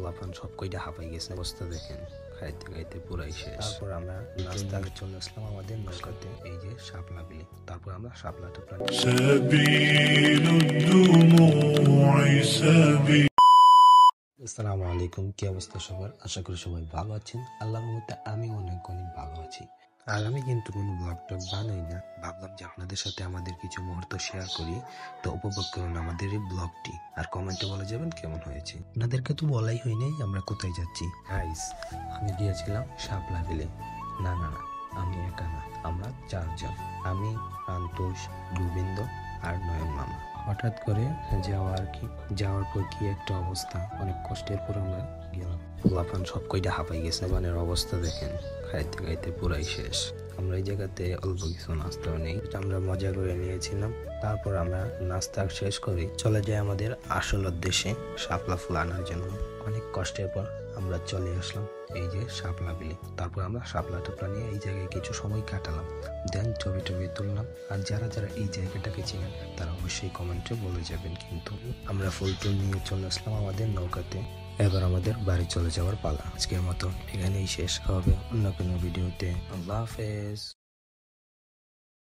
লাফান সব কইটা হাঁপাই গেছে, অবস্থা দেখেন, খাইতে খাইতে পুরাই শেষ। তারপর আমরা নাস্তার চলে আসলাম আমাদের নৌকাতে, এই যে শাপলা বিলে। তারপর আমরা শাপলা টুপলা আসসালামু আলাইকুম, কি অবস্থা সবার? আশা করি সবাই ভালো আছেন। আল্লাহর রহমতে আমি অনেক ভালো আছি। আর আমি কিন্তু কোনো ব্লগ টক বানাই না, ভাবলাম যে আপনাদের সাথে আমাদের কিছু মুহূর্ত শেয়ার করি। তো উপভোগ করুন আমাদের এই ব্লগটি, আর কমেন্টে বলে যাবেন কেমন হয়েছে। আপনাদেরকে তো বলাই হয় নাই আমরা কোথায় যাচ্ছি। গাইস, আমি গিয়েছিলাম শাপলা বিলে। না না না, আমি একা না, আমরা চারজন। আমি, সন্তোষ, গোবিন্দ আর নয়ন মামা। হঠাৎ করে যাওয়ার পর কি একটা অবস্থা, অনেক কষ্টের পর আমরা গেলাম। লাফান সব কইটা হাঁপাই গেছে, মানে অবস্থা দেখেন, খাইতে খাইতে পুরাই শেষ। আমরা এই জায়গাতে অল্প কিছু নাস্তাও নেই, আমরা মজা করে নিয়েছিলাম। তারপর আমরা নাস্তা শেষ করে চলে যাই আমাদের আসল উদ্দেশ্যে, শাপলা ফুল আনার জন্য। অনেক কষ্টের পর আমরা চলে আসলাম এই যে শাপলা বিলে। তারপর আমরা শাপলা টুপলা নিয়ে এই জায়গায় কিছু সময় কাটালাম, দেন ছবি টবি তুললাম। আর যারা যারা এই জায়গাটাকে চেনেন তারা অবশ্যই কমেন্টে বলে যাবেন। কিন্তু আমরা ফুল টুল নিয়ে চলে আসলাম আমাদের নৌকাতে। এবার আমাদের বাড়ি চলে যাওয়ার পালা। আজকের মতো এখানেই শেষ হবে, অন্য কোনো ভিডিওতে। আল্লাহ হাফেজ।